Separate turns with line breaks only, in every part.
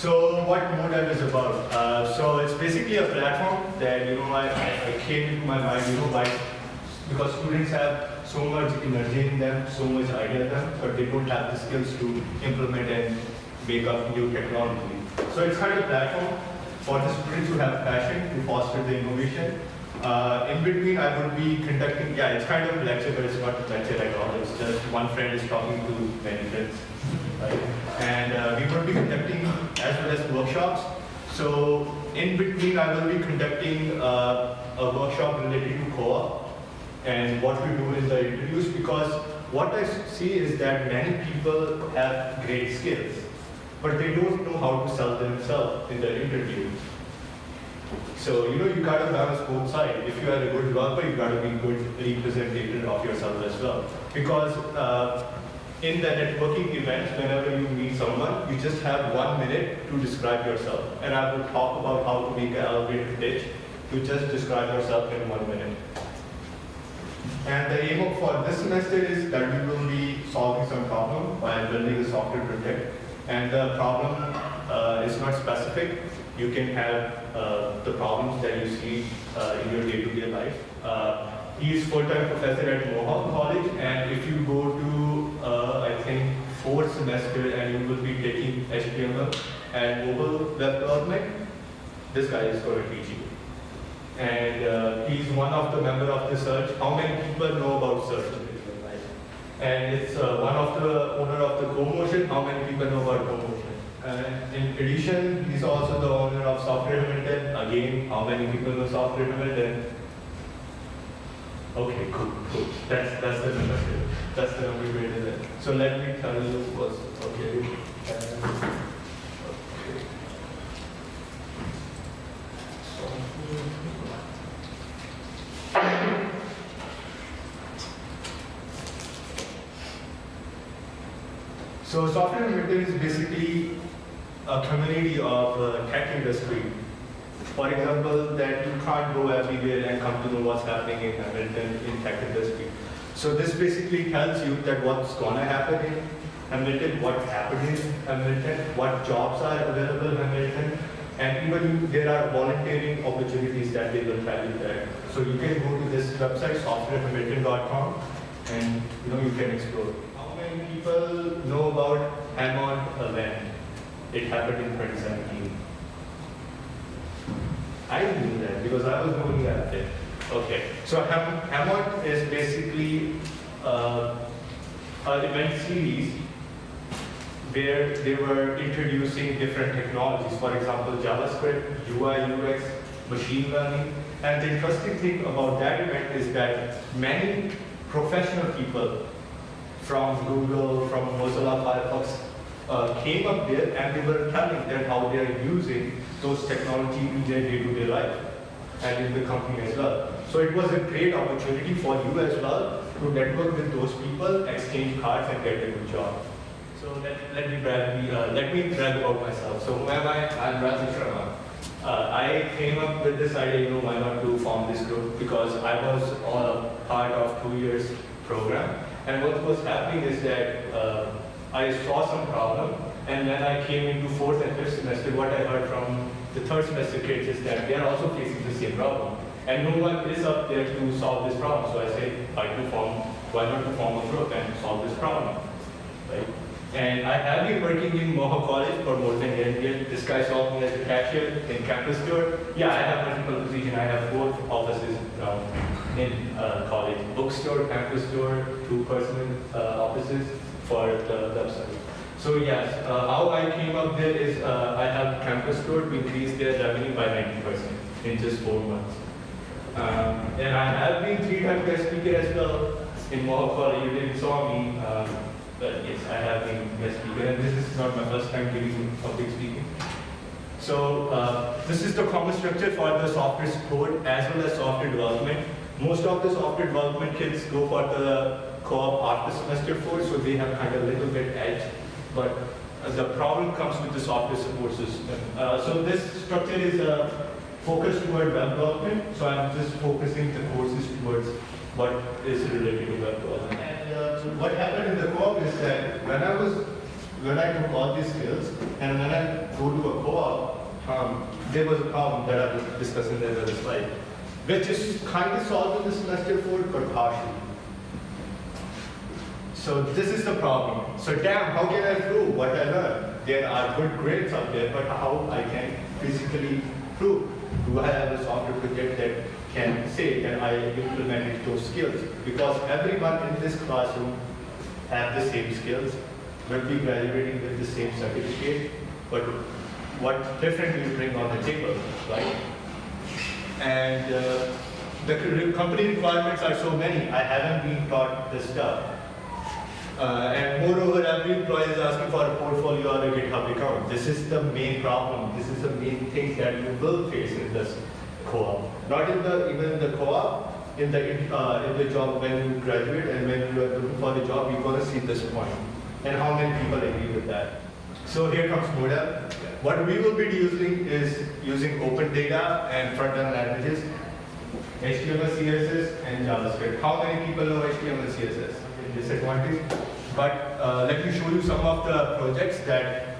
So what MoDev is about? So it's basically a platform that I came into my mind, because students have so much energy in them, so much idea in them, but they don't have the skills to implement and make up new technology. So it's kind of a platform for the students who have passion to foster the innovation. In between, I would be conducting, it's kind of a lecture, but it's not a lecture at all. It's just one friend is talking to many friends. Right? And we will be conducting as well as workshops. So in between, I will be conducting a workshop related to co-op. And what we do is the interviews, because what I see is that many people have great skills, but they don't know how to sell themselves in the interview. So, you gotta balance both sides. If you are a good developer, you gotta be a good representative of yourself as well. Because in the networking events, whenever you meet someone, you just have 1 minute to describe yourself. And I will talk about how to make an elevator pitch to just describe yourself in 1 minute. And the aim for this semester is that we will be solving some problem by building a software project. And the problem is not specific. You can have the problems that you see in your day-to-day life. He is full-time professor at Mohawk College, and if you go to, I think, 4th semester and you will be taking HTML and mobile web development, this guy is going to teach you. And he's one of the members of the search. How many people know about search? And it's one of the owner of the CoMotion. How many people know about CoMotion? In addition, he's also the owner of Software Hamilton. Again, how many people know Software Hamilton? Okay, cool. That's the number. That's the number greater than. So let me tell you what's okay. So Software Hamilton is basically a community of tech industry. For example, that you can't go everywhere and come to know what's happening in Hamilton in tech industry. So this basically tells you that what's gonna happen in Hamilton, what happened in Hamilton, what jobs are available in Hamilton, and even there are volunteering opportunities that they will tell you that. So you can go to this website, softwarehamilton.com, and you can explore. How many people know about Hammond event? It happened in 2017. I knew that because I was going at it. Okay, so Hammond is basically an event series where they were introducing different technologies. For example, JavaScript, UI, UX, machine learning. And the interesting thing about that event is that many professional people from Google, from Mozilla Firefox, came up there and they were telling them how they are using those technology in their day-to-day life and in the company as well. So it was a great opportunity for you as well to network with those people, exchange cards, and get a good job. So let me brag about myself. So who am I? I'm Rajesh Sharma. I came up with this idea, why not to form this group, because I was part of 2 years program. And what was happening is that I saw some problem, and when I came into 4th and 5th semester, what I heard from the 3rd semester kids is that they are also facing the same problem. And no one is up there to solve this problem. So I said, why not to form a group and solve this problem, right? And I have been working in Mohawk College for more than a year. This guy saw me as a cashier in campus store. Yeah, I have multiple positions. I have 4 offices in college. Bookstore, campus store, 2 personal offices for the website. So yes, how I came up there is I have campus store to increase their revenue by 90% in just 4 months. And I have been 3-time guest speaker as well in Mohawk College. You didn't saw me. But yes, I have been guest speaker, and this is not my first time giving public speaking. So this is the common structure for the software support as well as software development. Most of the software development kids go for the co-op after semester 4, so they have kind of a little bit edge. But the problem comes with the software support system. So this structure is focused toward web development, so I'm just focusing the courses towards what is related to web development. And what happened in the co-op is that when I was when I took all these skills, and when I go to a co-op, there was a problem that I was discussing there with the slide, which is kind of solved in the semester 4, but partially. So this is the problem. So damn, how can I prove what I learned? There are good grades out there, but how I can physically prove? Do I have a software project that can say that I implemented those skills? Because everyone in this classroom have the same skills, will be graduating with the same certificate, but what different you bring on the table, right? And the company requirements are so many. I haven't been taught this stuff. And moreover, every employee is asking for a portfolio or a GitHub account. This is the main problem. This is the main thing that you will face in this co-op. Not in the even in the co-op, in the job when you graduate and when you are looking for the job, you're going to see this point. And how many people agree with that? So here comes MoDev. What we will be using open data and front-end languages, HTML, CSS, and JavaScript. How many people know HTML, CSS? Disadvantage. But let me show you some of the projects that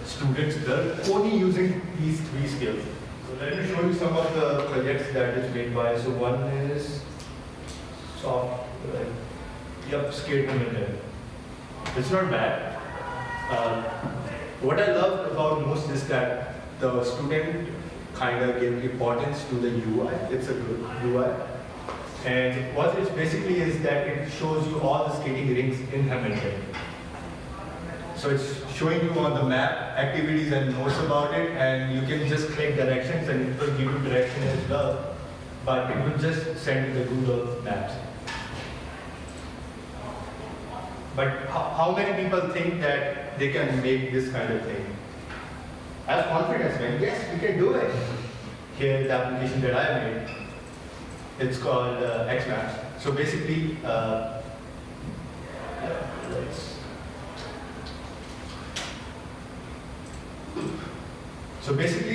students build only using these 3 skills. So let me show you some of the projects that is made by. So one is software. Yep, skate limited. It's not bad. What I love about most is that the student kind of gave importance to the UI. It's a good UI. And what it basically is that it shows you all the skating rinks in Hamilton. So it's showing you on the map activities and notes about it, and you can just click directions and it will give you direction as well. But it will just send you the Google Maps. But how many people think that they can make this kind of thing? I have confidence, man. Yes, we can do it. Here, the application that I made, it's called Xmaps. So basically,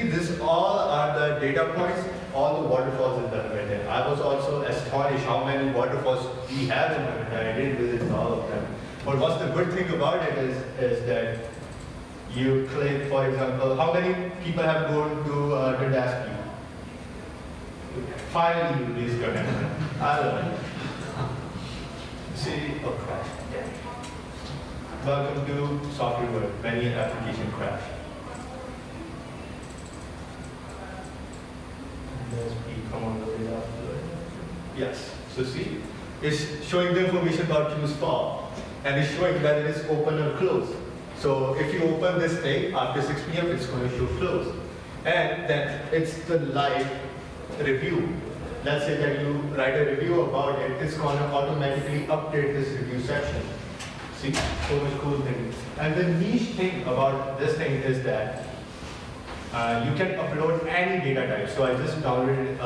this all are the data points, all the waterfalls in the Hamilton. I was also astonished how many waterfalls we have in Hamilton. I didn't visit all of them. But what's the good thing about it is that you click, for example, how many people have gone to the Dasky? Finally, you raise your hand. I don't know. See, oh crash. Welcome to Software World, many application crash. Come on the way after it. Yes, so see, it's showing the information about queues fall, and it's showing whether it's open or closed. So if you open this thing after 6 p.m., it's going to show closed. And then it's the live review. Let's say that you write a review about it, it's going to automatically update this review section. See, so much cool thing. And the niche thing about this thing is that you can upload any data type. So I just downloaded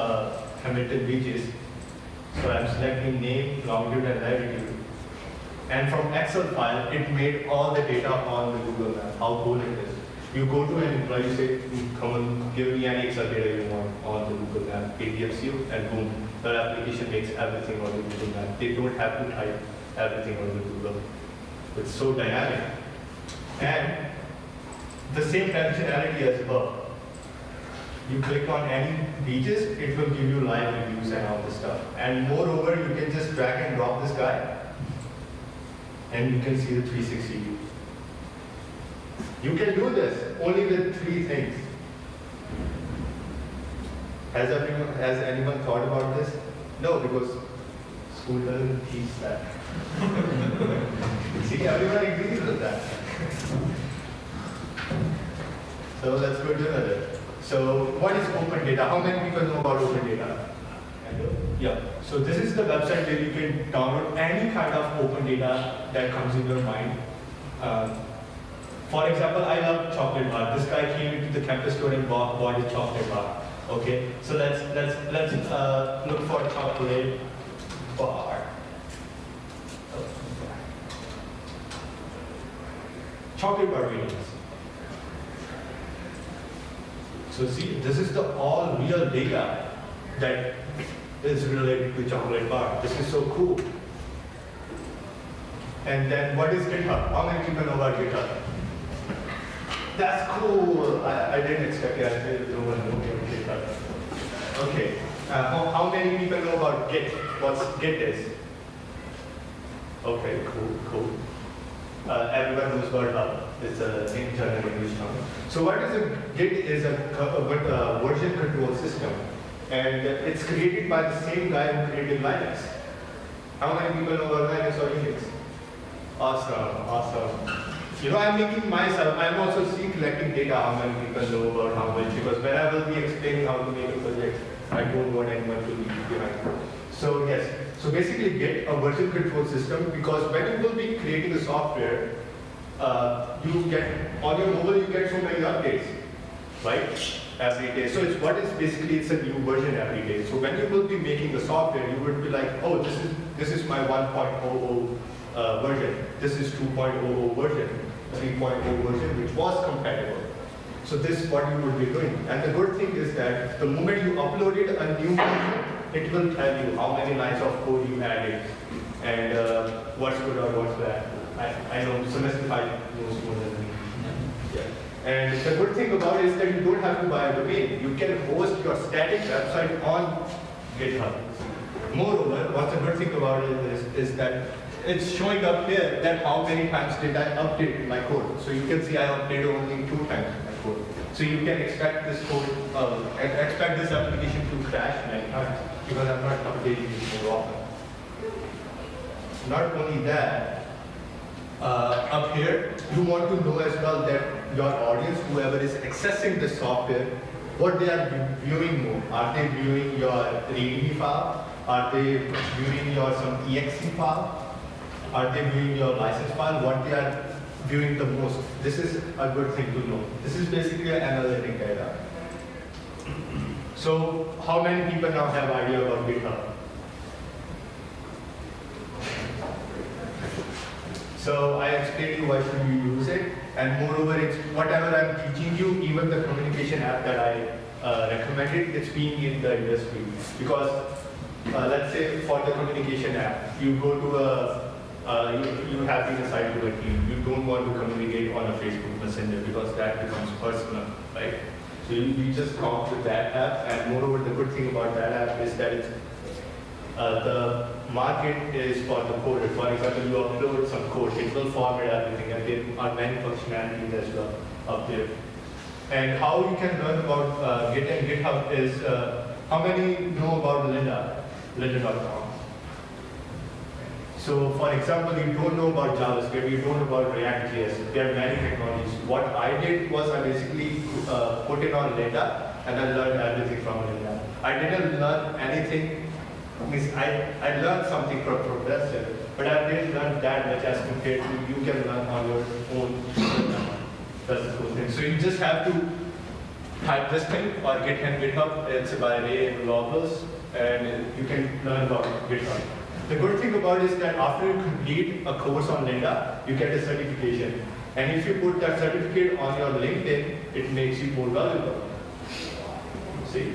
Hamilton Beaches. So I'm selecting name, longitude, and latitude. And from Excel file, it made all the data on the Google Map. How cool it is. You go to an employee, you say, come on, give me any Excel data you want on the Google Map. It gives you, and boom, the application makes everything on the Google Map. They don't have to type everything on the Google. It's so dynamic. And the same functionality as well. You click on any beaches, it will give you live reviews and all this stuff. And moreover, you can just drag and drop this guy, and you can see the 360 view. You can do this only with 3 things. Has anyone thought about this? No, because school doesn't teach that. See, everyone agrees with that. So let's go to another. So what is open data? How many people know about open data? Yeah. So this is the website where you can download any kind of open data that comes in your mind. For example, I love chocolate bar. This guy came into the campus store and bought a chocolate bar. Okay. So let's look for chocolate bar. Chocolate bar ratings. So see, this is the all real data that is related to chocolate bar. This is so cool. And then what is GitHub? How many people know about GitHub? That's cool. I didn't expect it. I didn't know GitHub. Okay. How many people know about Git? What's Git is? Okay, cool. Everyone knows about Hub. It's an internal English term. So what is a Git is a version control system, and it's created by the same guy who created Linux. How many people know about Linux or Unix? Awesome. I'm making myself, I'm also collecting data how many people know about how much, because when I will be explaining how to make a project, I don't want anyone to leave behind. So yes, so basically Git, a version control system, because when you will be creating the software, you get, on your mobile you get so many updates, right? Every day. So it's a new version every day. So when you will be making the software, you would be like, oh, this is my 1.00 version. This is 2.00 version, 3.0 version, which was compatible. So this is what you would be doing. And the good thing is that the moment you uploaded a new version, it will tell you how many lines of code you added and what's good or what's bad. I know semester 5 knows more than me. Yeah. And the good thing about it is that you don't have to buy a domain. You can host your static website on GitHub. Moreover, what's the good thing about it is that it's showing up here that how many times did I update my code. So you can see I updated only 2 times my code. So you can expect this code, expect this application to crash many times because I'm not updating it more often. Not only that, up here, you want to know as well that your audience, whoever is accessing the software, what they are viewing more. Are they viewing your README file? Are they viewing your some exe file? Are they viewing your license file? What they are viewing the most? This is a good thing to know. This is basically analytic data. So, how many people now have idea about GitHub? So I explained to you why should you use it, and moreover, it's whatever I'm teaching you, even the communication app that I recommended, it's being in the industry. Because let's say for the communication app, you go to you have been assigned to a team. You don't want to communicate on a Facebook Messenger because that becomes personal, right? So you just come with that app, and moreover, the good thing about that app is that it's the market is for the code. For example, you upload some code, it will format everything, and there are many functionalities as well up there. And how you can learn about Git and GitHub is, how many know about lynda.com? So for example, you don't know about JavaScript, you don't know about React.js, there are many technologies. What I did was I basically put it on Lynda, and I learned everything from Lynda. I didn't learn anything. I learned something from professor, but I didn't learn that much as compared to you can learn on your own. That's the cool thing. So you just have to type this thing or Git and GitHub. It's by Ray Robles, and you can learn about GitHub. The good thing about it is that after you complete a course on Lynda, you get a certification. And if you put that certificate on your LinkedIn, it makes you more valuable. See?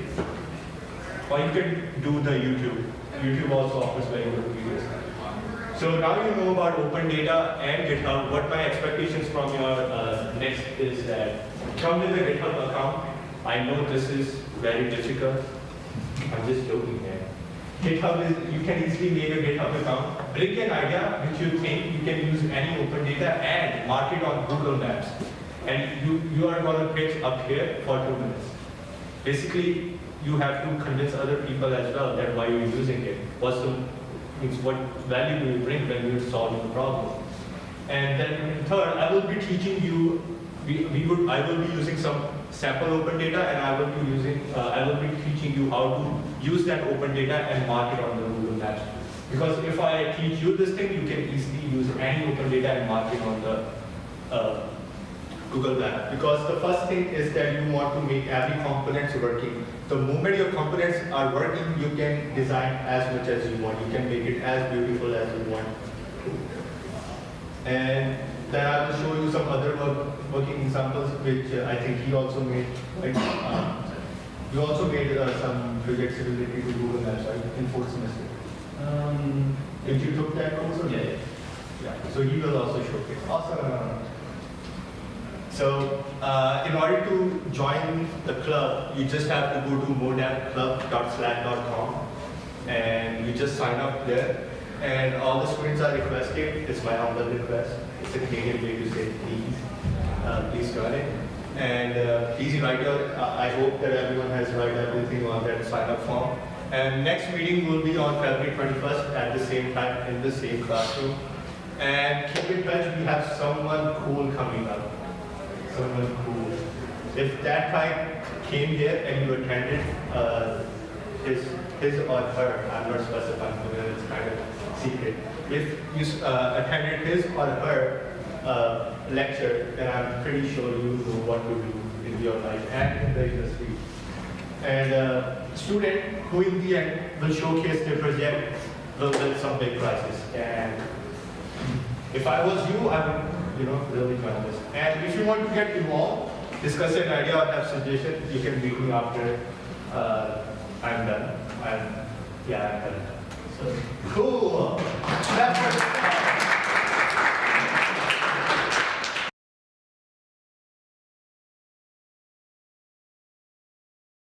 Or you can do the YouTube. YouTube also offers very good videos. So now you know about open data and GitHub. What my expectations from your next is that come with a GitHub account. I know this is very difficult. I'm just joking, man. GitHub is, you can easily make a GitHub account. Bring an idea which you think you can use any open data and mark it on Google Maps. And you are going to pitch up here for 2 minutes. Basically, you have to convince other people as well that why you're using it. What value do you bring when you're solving the problem? And then third, I will be teaching you. I will be using some sample open data, and I will be teaching you how to use that open data and mark it on the Google Maps. Because if I teach you this thing, you can easily use any open data and mark it on the Google Map. Because the first thing is that you want to make every components working. The moment your components are working, you can design as much as you want. You can make it as beautiful as you want. And then I will show you some other working examples, which I think he also made. You also made some projects related to Google Maps, right, in 4th semester. Did you took that course? Or yeah. So he will also showcase. Awesome. So in order to join the club, you just have to go to modevclub.slack.com and you just sign up there. And all the students are requested. It's my humble request. It's a Canadian way to say please. Please join it. And please write your, I hope that everyone has written everything on that sign up form. And next meeting will be on February 21st at the same time in the same classroom. And keep in touch, we have someone cool coming up. Someone cool. If that guy came here and you attended his or her, I'm not specifying because it's kind of secret. If you attended his or her lecture, then I'm pretty sure you know what to do in your life and in the industry. And student who in the end will showcase their project will win some big prizes. And if I was you, I would, really join this. And if you want to get involved, discuss an idea or have suggestions, you can meet me after I'm done. I'm done. So cool. That's